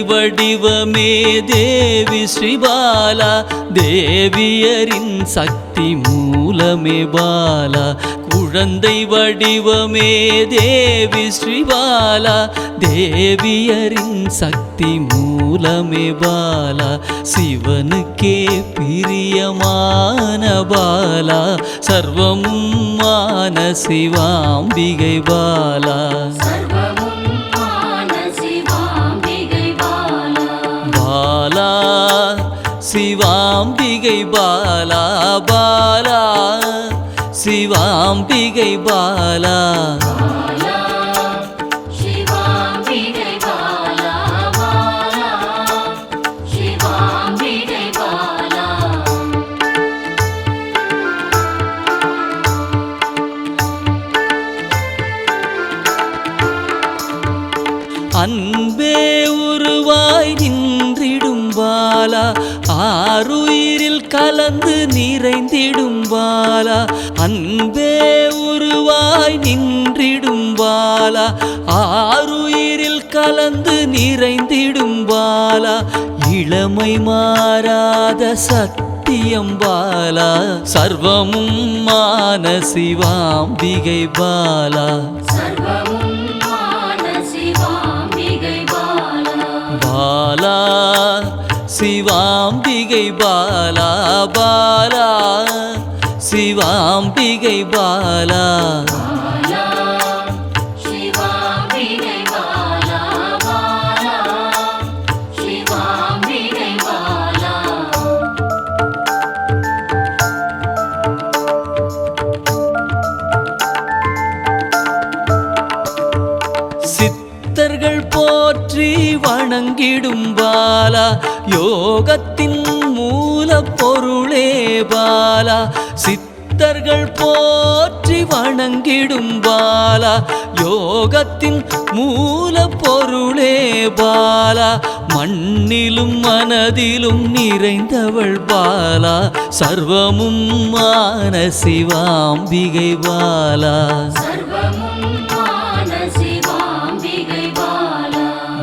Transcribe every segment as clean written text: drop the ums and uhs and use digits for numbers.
வடிவமே தேவி ஸ்ரீபாலா, தேவியரின் சக்தி மூலமே பாலா. குழந்தை வடிவமே தேவி ஸ்ரீபாலா, தேவியரின் சக்தி மூலமே பாலா. சிவனுக்கே பிரியமான பாலா, சர்வமும் மான சிவாம்பிகை பாலா. பாலா சிவாம்பிகை பாலா, பாலா சிவாம்பிகை பாலா. அன்பே உருவாய் நின்றிடும் பாலா, ஆருயிரில் கலந்து நிறைந்திடும் பாலா. அன்பே உருவாய் நின்றிடும் பாலா, ஆருயிரில் கலந்து நிறைந்திடும் பாலா. இளமை மாறாத சத்தியம் பாலா, சர்வமும் மான சிவாம்பிகை பாலா. பாலா சிவாம்பிகை பாலா, பாலா சிவாம்பிகை பாலா. சித்தர்கள் போற்றி வணங்கிடும் பாலா, யோகத்தின் மூல பொருளே பாலா. சித்தர்கள் போற்றி வணங்கிடும் பாலா, யோகத்தின் மூல பொருளே பாலா. மண்ணிலும் மனதிலும் நிறைந்தவள் பாலா, சர்வமும் மான சிவாம்பிகை பாலா.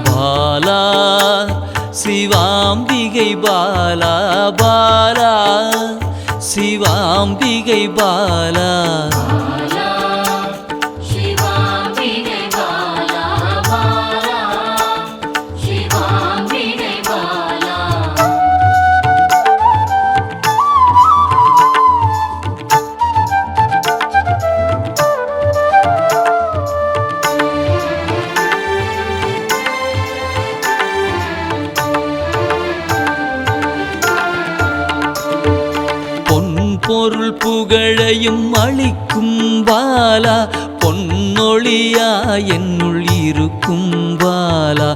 பாலா சிவாம்பிகை பாலா, பாலா சிவாம்பிகை பாலா. பொருள் புகழையும் அளிக்கும் பாலா, பொன்னொழியா என்னுள் இருக்கும் பாலா.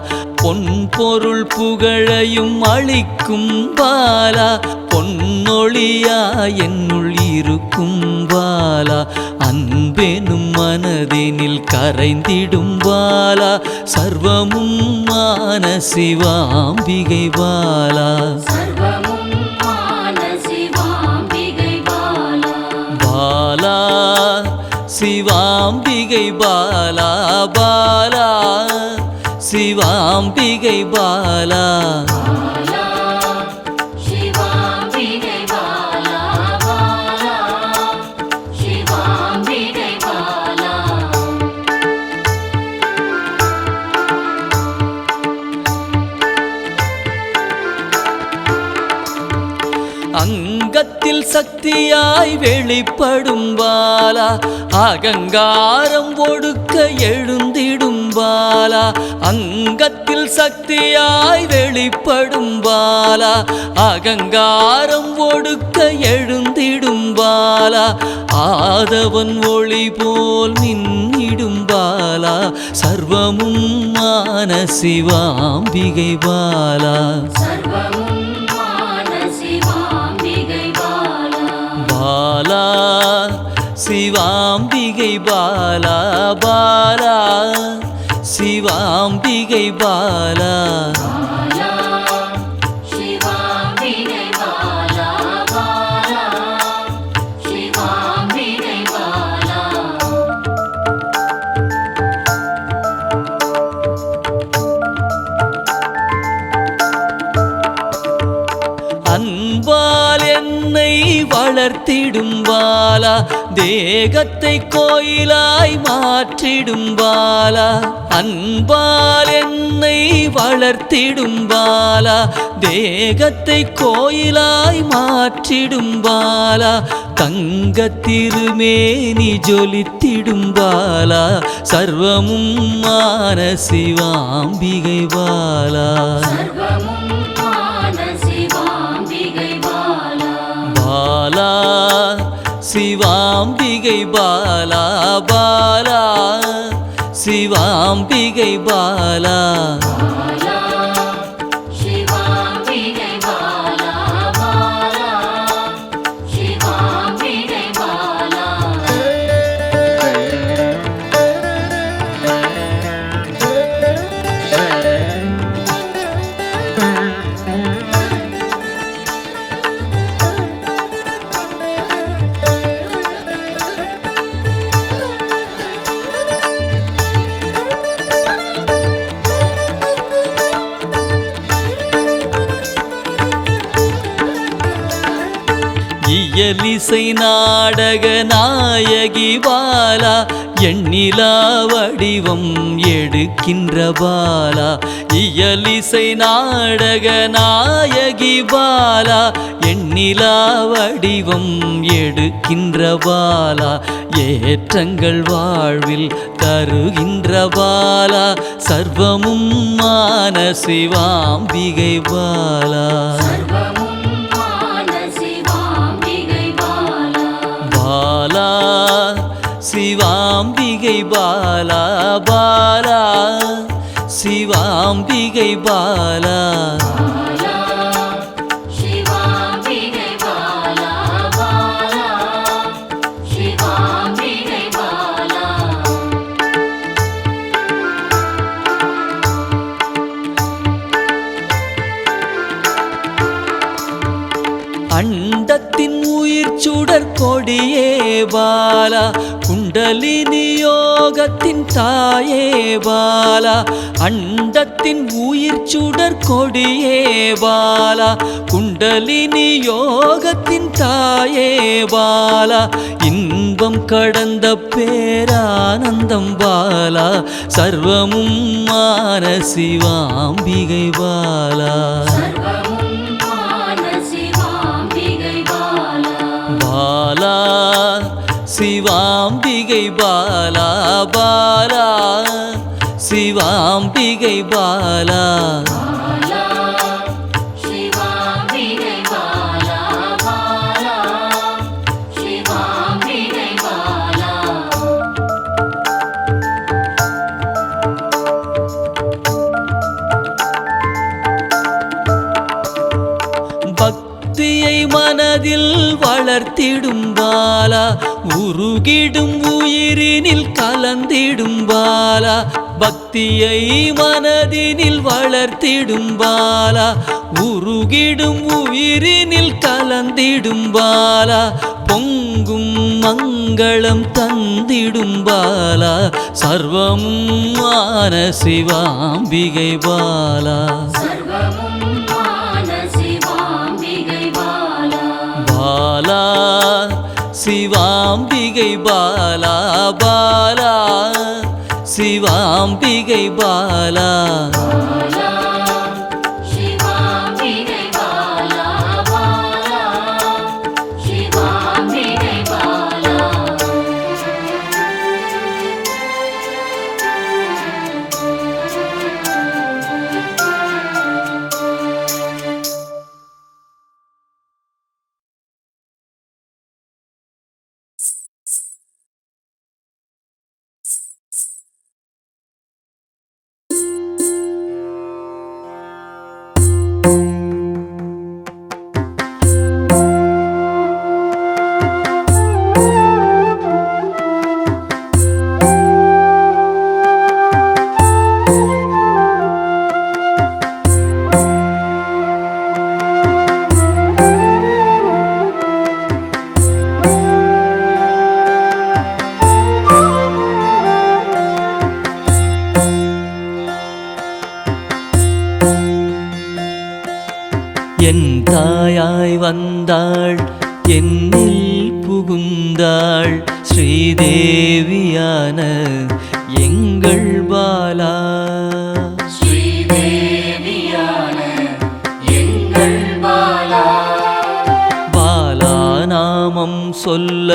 பொன் பொருள் புகழையும் அளிக்கும் பாலா, பொன்னொழியா என்னுள் இருக்கும் பாலா. அன்பெனும் மனதினில் கரைந்திடும் பாலா, சர்வமும் மான சிவாம்பிகை பாலா. பாலா சிவாம்பிகை பாலா, பாலா சிவாம்பிகை பாலா. அங்கத்தில் சக்தியாய் வெளிப்படும் பாலா, அகங்காரம் ஒடுக்க எழுந்திடும் பாலா. அங்கத்தில் சக்தியாய் வெளிப்படும் பாலா, அகங்காரம் ஒடுக்க எழுந்திடும் பாலா. ஆதவன் ஒளி போல் மின்னிடும் பாலா, சர்வமும் மான சிவாம்பிகை பாலா. பாலா சிவாம்பிகை பாலா, பாலா சிவாம்பிகை பாலா. அன்பால் என்னை வளர்த்திடும் பாலா தேகத்தை கோயிலாய் மாற்றிடும் பாலா அன்பால் என்னை வளர்த்திடும் பாலா தேகத்தை கோயிலாய் மாற்றிடும் பாலா தங்க திருமேனி ஜொலித்திடும் பாலா சர்வமும் மான சிவாம்பிகை பாலா பாலா சிவாம்பிகை பாலா பாலா சிவாம்பிகை பாலா இயலிசை நாடக நாயகி பாலா எண்ணிலா வடிவம் எடுக்கின்ற பாலா இயலிசை நாடக நாயகி பாலா எண்ணிலா வடிவம் எடுக்கின்ற பாலா ஏற்றங்கள் வாழ்வில் தருகின்ற பாலா சர்வமும் மான சிவாம்பிகை பாலா பாலா சிவாம்பிகை பாலா பாலா சிவாம்பிகை பாலா அண்டத்தின் உயிர் சுடர் கொடியே பாலா குண்டலினி யோகத்தின் தாயே பாலா அண்டத்தின் உயிர் சுடர் கொடியே பாலா குண்டலினி யோகத்தின் தாயே பாலா இன்பம் கடந்த பேரானந்தம் பாலா சர்வமும் மான சிவாம்பிகை பாலா பாலா சிவாம்பிகை பாலா பாலா சிவாம்பிகை பாலா பக்தியை மனதில் வளர்த்திடும் பாலா உருகிடும் உயிரினில் கலந்திடும் பாலா பக்தியை மனதினில் வளர்த்திடும் பாலா உருகிடும் உயிரினில் கலந்திடும் பாலா பொங்கும் மங்களம் தந்திடும் பாலா சர்வமும் மான சிவாம்பிகை பாலா பாலா சிவாம்பிகை பாலா பாலா சிவாம்பிகை பாலா வந்தாள் என்னில் புகுந்தாள் ஸ்ரீதேவியான எங்கள் பாலா. ஸ்ரீதேவியான எங்கள் பாலா. பாலா நாமம் சொல்ல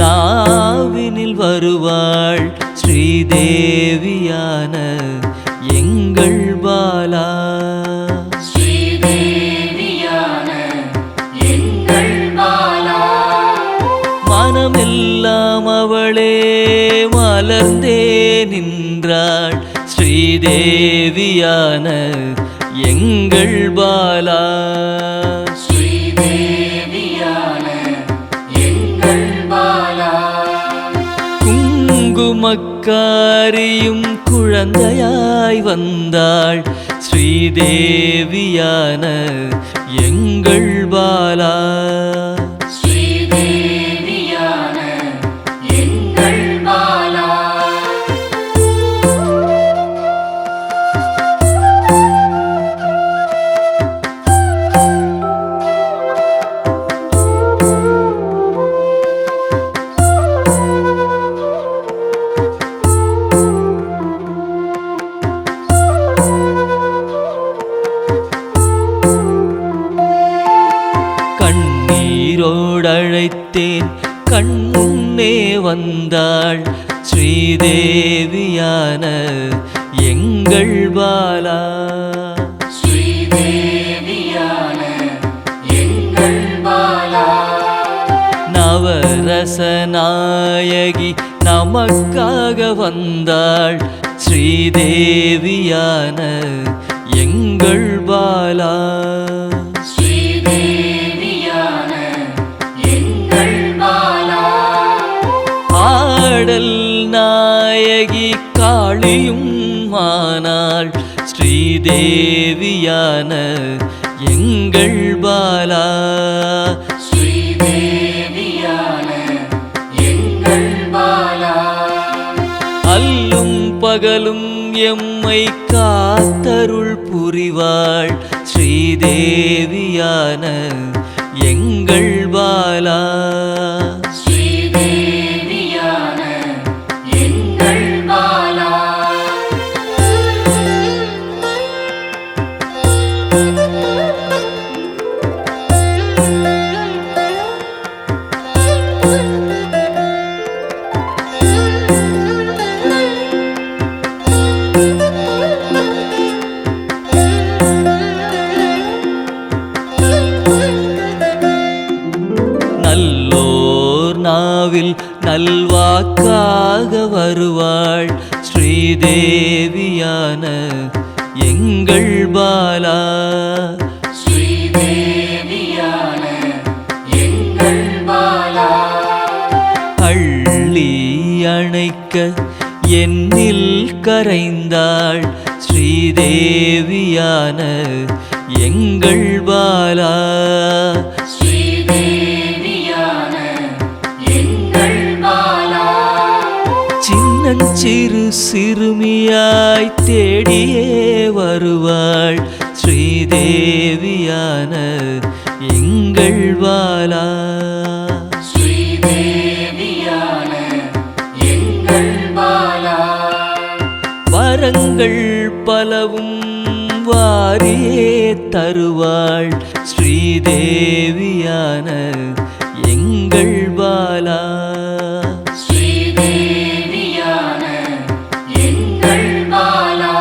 நாவினில் வருவாள் ஸ்ரீதேவியான எங்கள் பாலா. ஸ்ரீதேவியான எங்கள் பாலா. மனமெல்லாம் அவளே மலர்ந்தே நின்றாள் ஸ்ரீதேவியான எங்கள் பாலா. ஸ்ரீதேவியான எங்கள் பாலா. குங்குமக்காரியும் குழந்தையாய் வந்தாள் ஸ்ரீதேவியான எங்கள் பாலா. ஸ்ரீதேவியான எங்கள் பாலா. கண்ணீரோடழைத்தேன் கண்ணே வந்தாள் ஸ்ரீதேவியான எங்கள் பாலா. ஸ்ரீதேவியான எங்கள் பாலா. நவரச நாயகி நமக்காக வந்தாள் ஸ்ரீதேவியான எங்கள் பாலா. ஸ்ரீதேவியான எங்கள் பாலா. ஆடல் நாயகி காளியும் ஆனாள் ஸ்ரீதேவியான எங்கள் பாலா. ஸ்ரீதேவியான எங்கள் பாலா. அல்லும் பகலும் எம்மை காத்தருள் புரிவாள் ஸ்ரீதேவியான எங்கள் பாலா. ஸ்ரீதேவியான எங்கள் பாலா. நல்லோர் நாவில் நல்வாக்காக வருவாள் ஸ்ரீதேவியான எங்கள் பாலா. ஸ்ரீதேவியான எங்கள் பாலா. அள்ளி அணைக்க என்னில் கரைந்தாள் ஸ்ரீதேவியான எங்கள் பாலா. ஸ்ரீதேவியான எங்கள் பாலா. சின்னஞ்சிறு சிறுமியாய் தேடியே வருவாள் ஸ்ரீதேவியான எங்கள் பாலா. ஸ்ரீதேவியான எங்கள் பாலா. வரங்கள் பலவும் வாரியே தருவாள் ஸ்ரீதேவியான எங்கள் பாலா. ஸ்ரீதேவியான எங்கள் பாலா.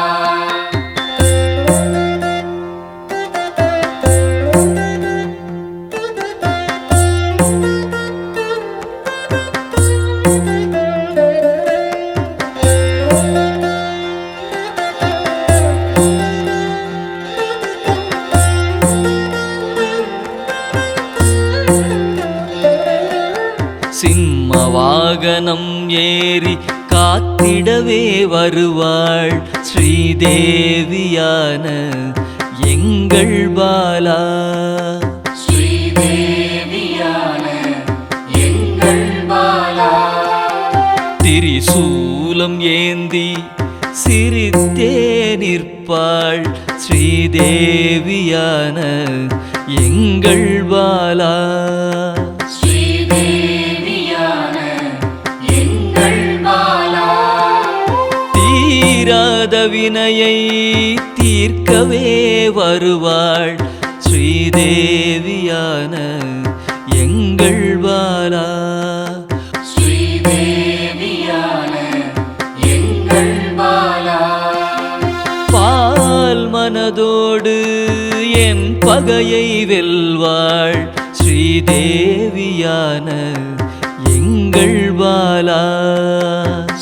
சிம்ம வாகனம் ஏறி காத்திடவே வருவாள் ஸ்ரீதேவியான எங்கள் பாலா. ஸ்ரீதேவியான எங்கள் பாலா. திரிசூலம் ஏந்தி சிரித்தே நிற்பாள் ஸ்ரீதேவியான எங்கள் பாலா. ஸ்ரீதேவியான எங்கள் பாலா. தீராத வினையை தீர்க்கவே வருவாள் ஸ்ரீதேவியான எங்கள் பாலா. ஸ்ரீதேவியான எங்கள் பாலா. பால் மனதோடு என் பகையை வெல்வாள் ஸ்ரீதேவியான எங்கள் பாலா.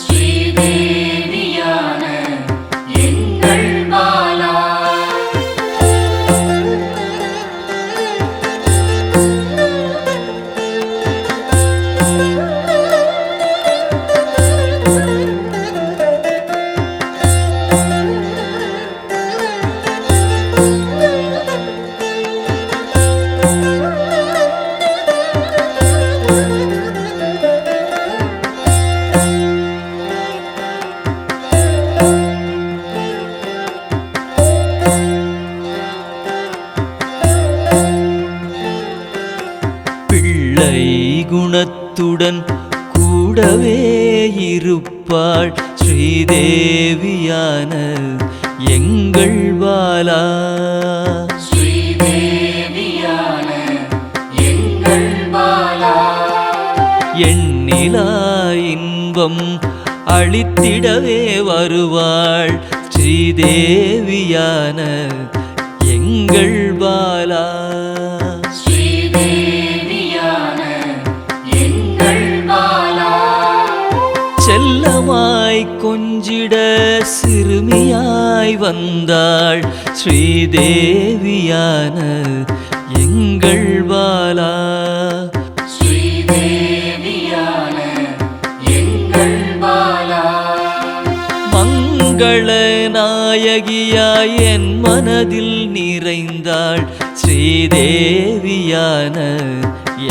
ஸ்ரீதேவியான எங்கள் பாலா. பிள்ளை குணத்துடன் கூடவே இருப்பாள் ஸ்ரீதேவியான எங்கள் பாலா. ஸ்ரீதேவியான எங்கள் பாலா. எண்ணிலா இன்பம் அளித்திடவே வருவாள் ஸ்ரீதேவியான எங்கள் பாலா. ஸ்ரீதேவியான எங்கள் பாலா. செல்லமாய் கொஞ்சிட சிறுமியாய் வந்தாள் ஸ்ரீதேவியான எங்கள் பாலா. ஸ்ரீதேவியான எங்கள் பாலா. மங்கள நாயகியாய் என் மனதில் நிறைந்தாள் ஸ்ரீதேவியான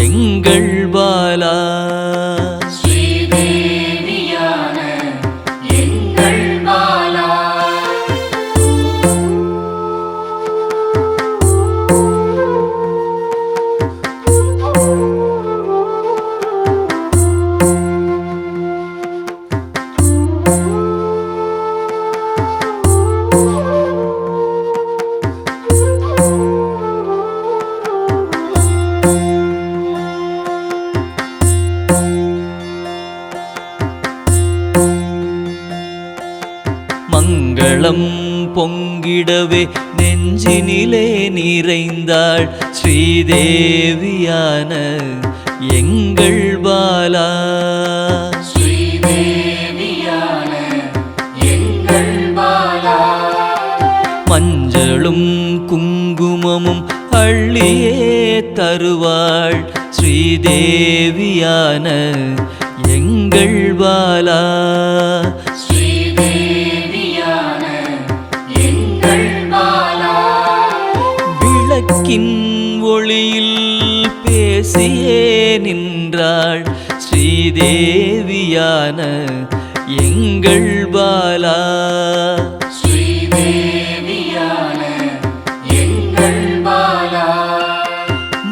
எங்கள் பாலா. ஸ்ரீதேவியான எங்கள் பாலா. மங்களம் பொங்கிடவே நெஞ்சினிலே நிறைந்தாள் ஸ்ரீதேவியான எங்கள் பாலா. ஸ்ரீதேவியான எங்கள் பாலா. மஞ்சளும் குங்குமமும் அள்ளியே தருவாள் ஸ்ரீதேவியான எங்கள் பாலா. ஸ்ரீதேவியான எங்கள் பாலா. விளக்கின் ஒளியில் பேசியே நின்றாள் ஸ்ரீதேவியான எங்கள் பாலா. ஸ்ரீதேவியான எங்கள் பாலா.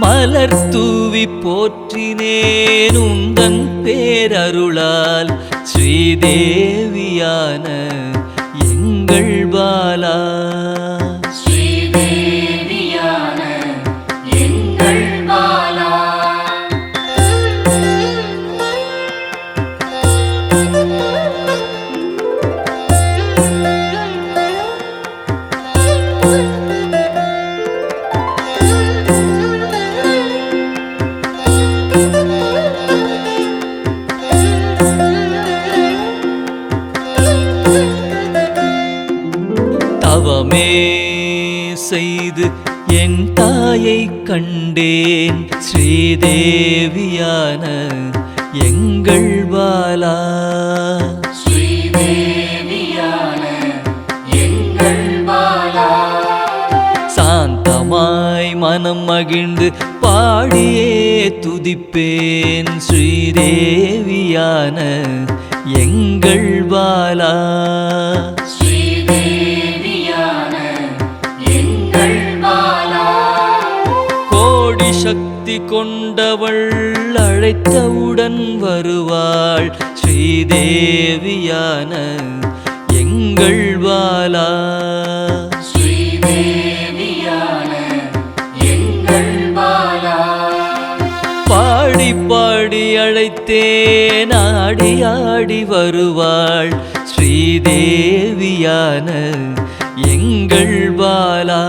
மலர் தூவி போற்றினேன் உந்தன் பேரருளால் ஸ்ரீதேவியான எங்கள் பாலா. ஸ்ரீதேவியான எங்கள் பாலா. தவமே செய்து என் தாயை கண்டேன் ஸ்ரீதேவியான எங்கள் பாலா. ஸ்ரீதேவியான எங்கள் பாலா. சாந்தமாய் மனம் மகிழ்ந்து பாடியே துதிப்பேன் ஸ்ரீதேவியான எங்கள் பாலா. ஸ்ரீதேவியான எங்கள் பாலா. பக்தி கொண்டவள் அழைத்தவுடன் வருவாள் ஸ்ரீதேவியான எங்கள் பாலா. ஸ்ரீதேவியான எங்கள் பாலா. பாடி பாடி அழைத்தேன் ஆடி ஆடி வருவாள் ஸ்ரீதேவியான எங்கள் பாலா.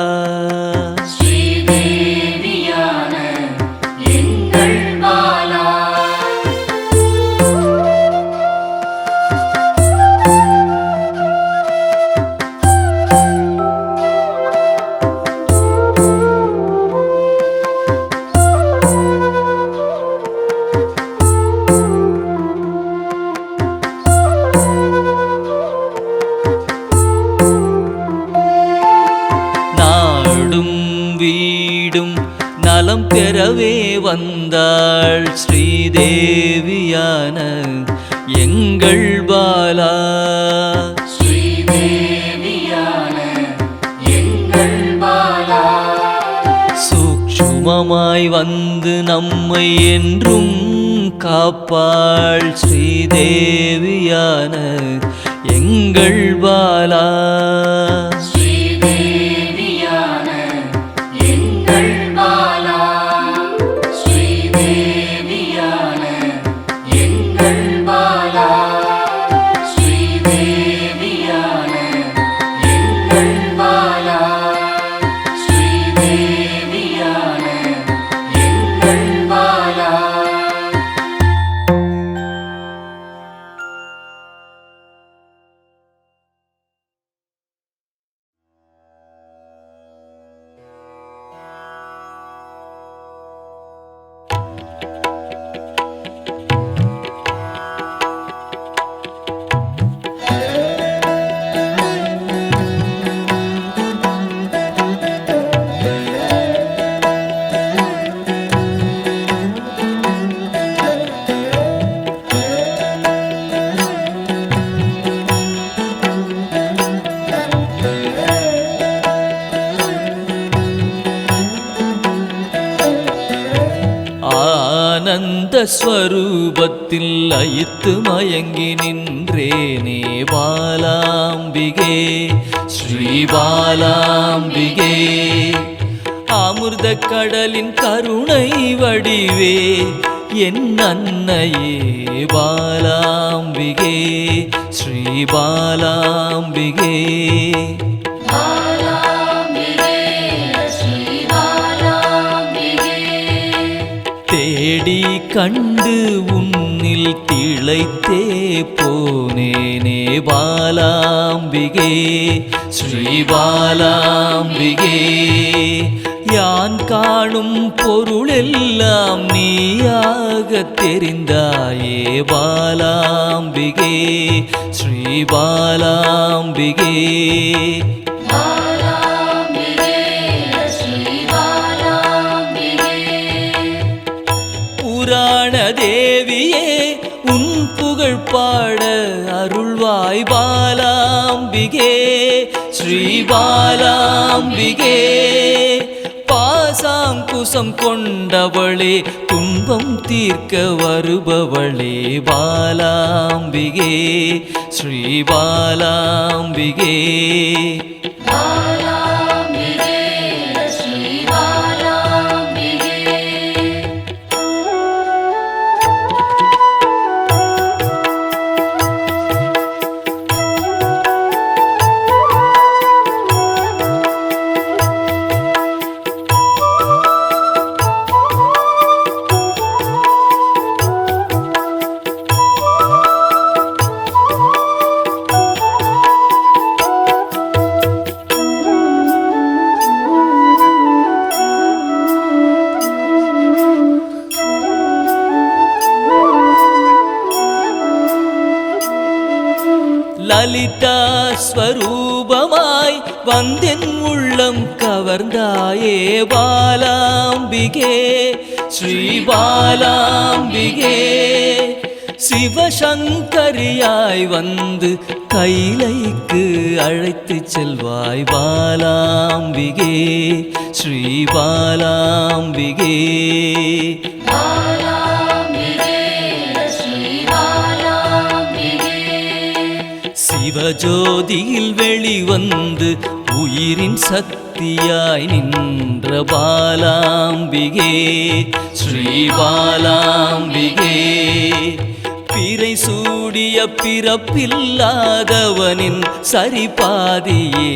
ஸ்ரீதேவியான எங்கள் பாலா. வீடும் நலம் பெறவே வந்தாள் ஸ்ரீதேவியான எங்கள் பாலா. ஸ்ரீதேவியான எங்கள் பாலா. சூக்ஷ்மமாய் வந்து நம்மை என்றும் காப்பாள் ஸ்ரீதேவியான எங்கள் பாலா. ஆனந்த ஸ்வரூபத்தில் லயித்து மயங்கி நின்றேனே பாலாம்பிகே ஸ்ரீபாலாம்பிகே. அமிர்த கடலின் கருணை வடிவே என் அன்னையே பாலாம்பிகே ஸ்ரீபாலாம்பிகே. தேடி கண்டு உன்னில் திளைத்தே போனேனே பாலாம்பிகே ஸ்ரீபாலாம்பிகே. யான் காணும் பொருளெல்லாம் நீயாக தெரிந்தாயே பாலாம்பிகே ஸ்ரீபாலாம்பிகே. புராண தேவியே உன் புகழ் பாட அருள்வாய் பாலாம்பிகே ஸ்ரீபாலாம்பிகே. பாசாங்குசம் கொண்டவளே துன்பம் தீர்க்க வருபவளே பாலாம்பிகே ஸ்ரீபாலாம்பிகே. லலிதா ஸ்வரூபமாய் வந்தென் உள்ளம் கவர்ந்தாயே பாலாம்பிகே ஸ்ரீபாலாம்பிகே. சிவசங்கரியாய் வந்து கைலைக்கு அழைத்து செல்வாய் பாலாம்பிகே ஸ்ரீ பாலாம்பிகே. சிவஜோதியில் வெளிவந்து உயிரின் சக்தியாய் நின்ற பாலாம்பிகே ஸ்ரீ பாலாம்பிகே. பிறை சூடிய பிறப்பில்லாதவனின் சரிபாதியே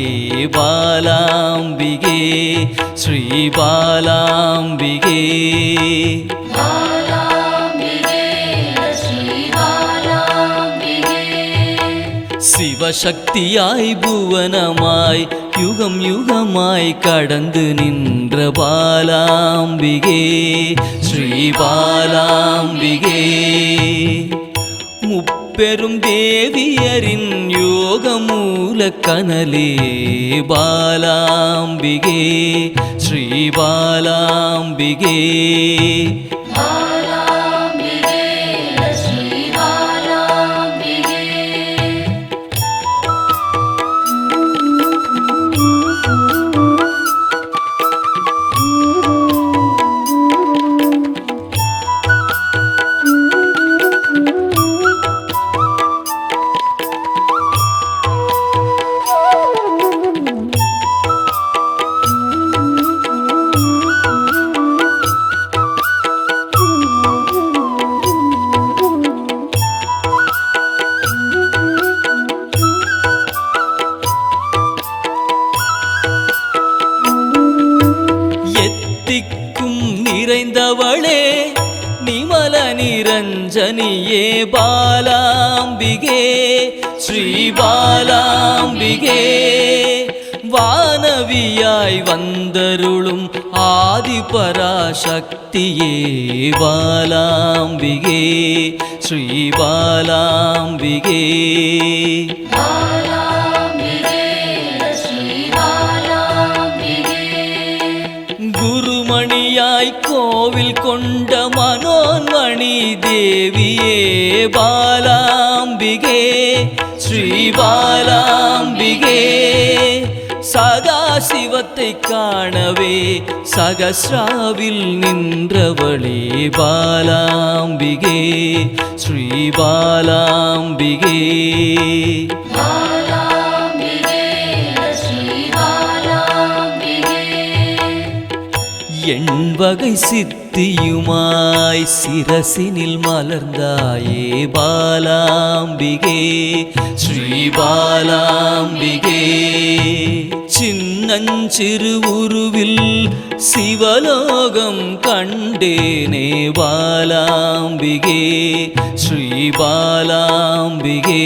பாலாம்பிகே ஸ்ரீ பாலாம்பிகே. சிவசக்தியாய் புவனமாய் யுகம் யுகமாய் கடந்து நின்ற பாலாம்பிகே ஸ்ரீ பாலாம்பிகே. முப்பெரும் தேவியரின் யோக மூல கனலே பாலாம்பிகே ஸ்ரீ பாலாம்பிகே. நிறைந்தவளே நிமல நிரஞ்சனியே பாலாம்பிகே ஸ்ரீ பாலாம்பிகே. வானவியாய் வந்தருளும் ஆதிபராசக்தியே பாலாம்பிகே ஸ்ரீ பாலாம்பிகே. குருமணியாய் கோவில் கொண்ட மனோன்மணி தேவியே பாலாம்பிகே ஸ்ரீ பாலாம்பிகே. சதாசிவத்தை காணவே சகஸ்ராவில் நின்றவளே பாலாம்பிகே ஸ்ரீ பாலாம்பிகே. எண்வகை சித்தியுமாய் சிரசினில் மலர்ந்தாயே பாலாம்பிகே ஸ்ரீ பாலாம்பிகே. சின்னஞ்சிறு உருவில் சிவலோகம் கண்டேனே பாலாம்பிகே ஸ்ரீ பாலாம்பிகே.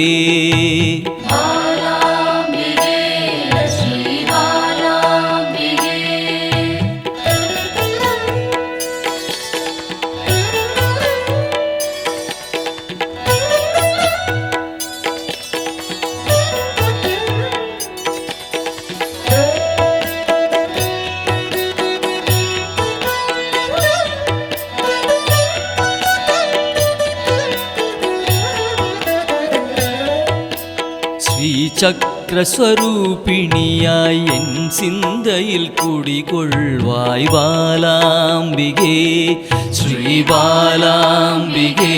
சக்கரஸ்வரூபிணியாய் என் சிந்தையில் குடிகொள்வாய் பாலாம்பிகே ஸ்ரீ பாலாம்பிகே.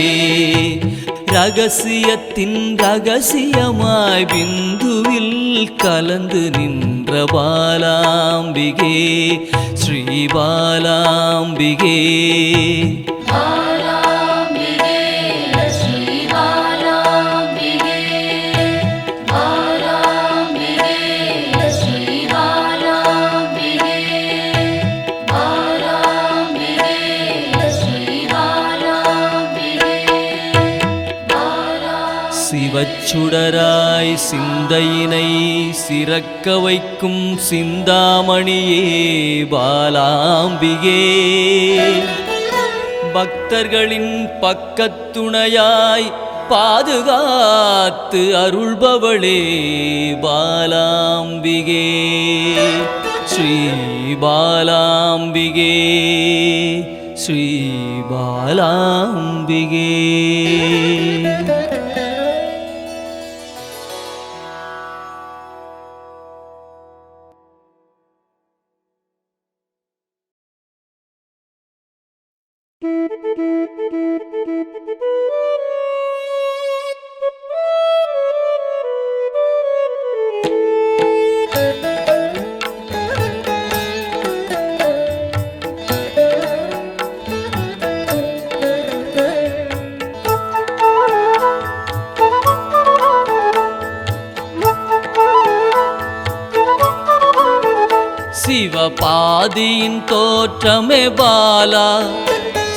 ரகசியத்தின் ரகசியமாய் பிந்துவில் கலந்து நின்ற பாலாம்பிகே ஸ்ரீ பாலாம்பிகே. சிவச்சுடராய் சிந்தையினை சிறக்க வைக்கும் சிந்தாமணியே பாலாம்பிகே. பக்தர்களின் பக்கத்துணையாய் பாதுகாத்து அருள்பவளே பாலாம்பிகே ஸ்ரீ பாலாம்பிகே ஸ்ரீ பாலாம்பிகே. சிவபாதியின் தோற்றமே பாலா,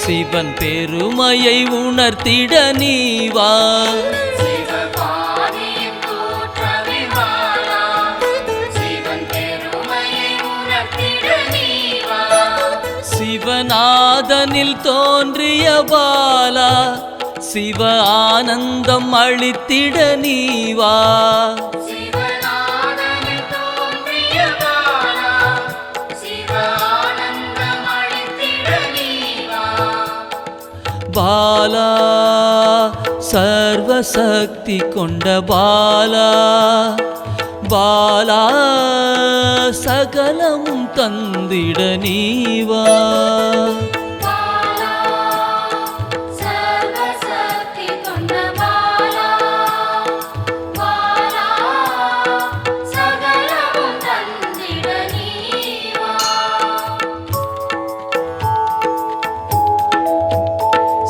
சிவன் பெருமையை உணர்த்திட நீவா. சிவபாதியின் தோற்றமே பாலா, சிவன் பெருமையை உணர்த்திட நீவா. சிவநாதனில் தோன்றிய பாலா, சிவ ஆனந்தம் அளித்திட நீவா. பாலா சர்வசக்தி கொண்ட பாலா, பாலா சகலமும் தந்திட நீவா.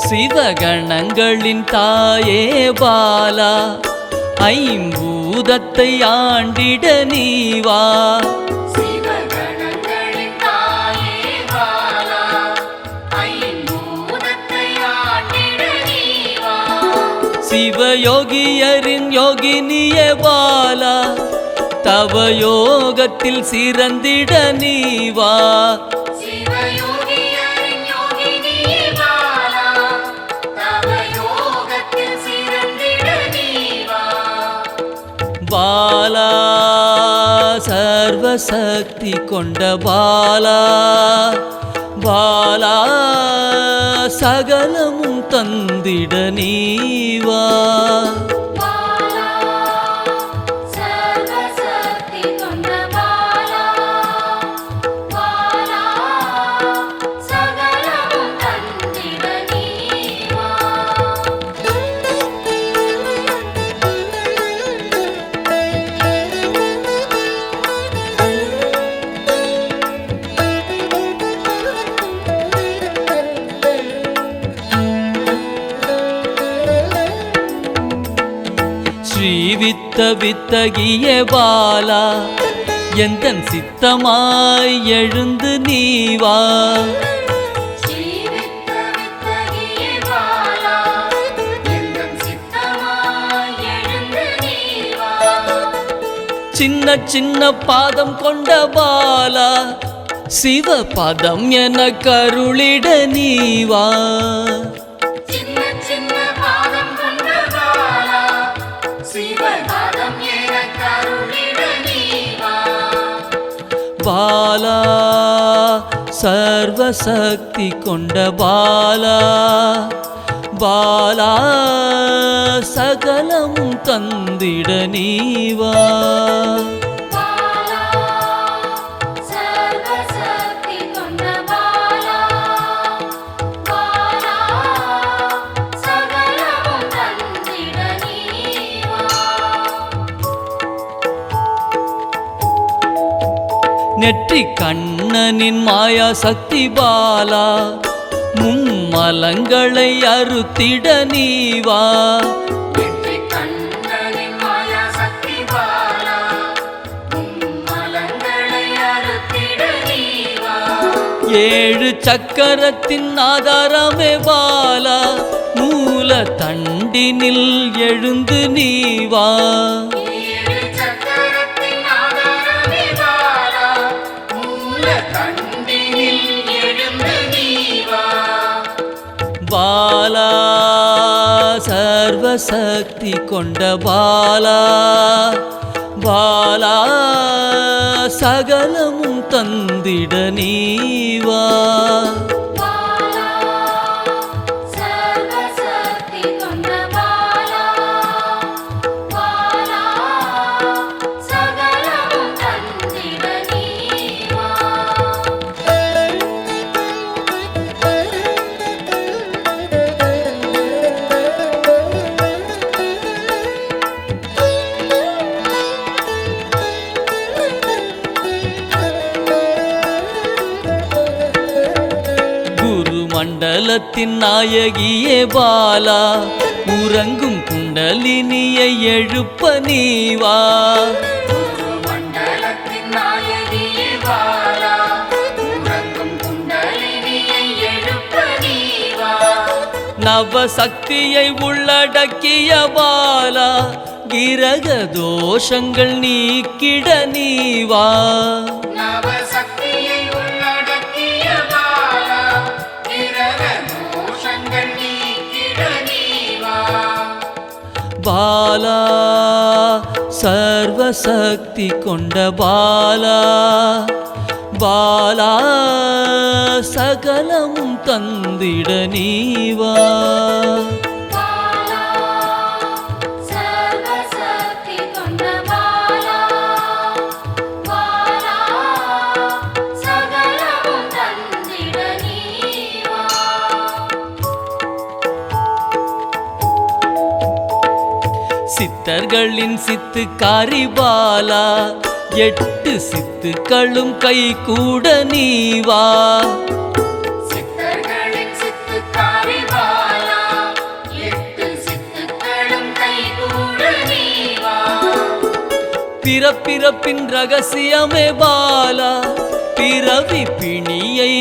சிவகணங்களின் தாயே பாலா, ஐம்பூதத்தை ஆண்டிட நீவா. சிவகணங்களின் தாயே பாலா, ஐம்பூதத்தை ஆண்டிட நீவா. சிவயோகியரின் யோகினியே பாலா, தவ யோகத்தில் சிறந்திட நீவா. பாலா சர்வசக்தி கொண்ட பாலா, பாலா சகலமும் தந்திட நீவா. ஸ்ரீவித்த வித்தகிய பாலா, எந்தன் சித்தமாய் எழுந்து நீவா. சின்ன சின்ன பாதம் கொண்ட பாலா, சிவ பதம் என கருளிட நீவா. பாலா சர்வசக்தி கொண்ட பாலா, பாலா சகலமும் தந்திட நீவா. நெற்றி கண்ணனின் மாயா சக்தி பாலா, மும்மலங்களை அறுத்திட நீவா. ஏழு சக்கரத்தின் ஆதாரமே பாலா, மூல தண்டினில் எழுந்து நீவா. பாலா சர்வசக்தி கொண்ட பாலா, பாலா சகலமும் தந்திட நீவா. பாலா மண்டலத்தின் நாயகியே பாலா உறங்கும் குண்டலினியை எழுப்ப நீவா மண்டலத்தின் நாயகியே பாலா உறங்கும் குண்டலினியை எழுப்ப நீவா நவசக்தியை உள்ளடக்கிய பாலா கிரக தோஷங்கள் நீக்கிட நீவா நவசக்தியை உள்ளடக்கிய பாலா கிரக தோஷங்கள் நீக்கிட நீவா பாலா சர்வசக்தி கொண்ட பாலா பாலா சகலமும் தந்திட நீவா பாலா சர்வசக்தி கொண்ட பாலா பாலா சகலமும் தந்திட நீவா சித்தர்களின் சித்துக்காரி பாலா 8 சித்துக்களும் கை கூட நீவா சித்தர்களின் சித்துக்காரி பாலா 8 சித்துக்களும் கைகூட நீவா பிறப்பிறப்பின் ரகசியமே பாலா பிறவி பிணியை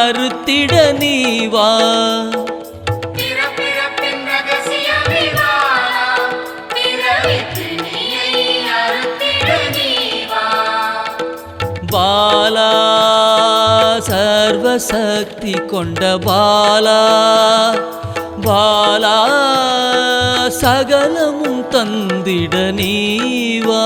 அறுத்திட நீவா பிறப்பிறப்பின் ரகசியமே பாலா பிறவி பிணியை அறுத்திட நீவா பாலா சர்வசக்தி கொண்ட பாலா பாலா சகலமும் தந்திட நீவா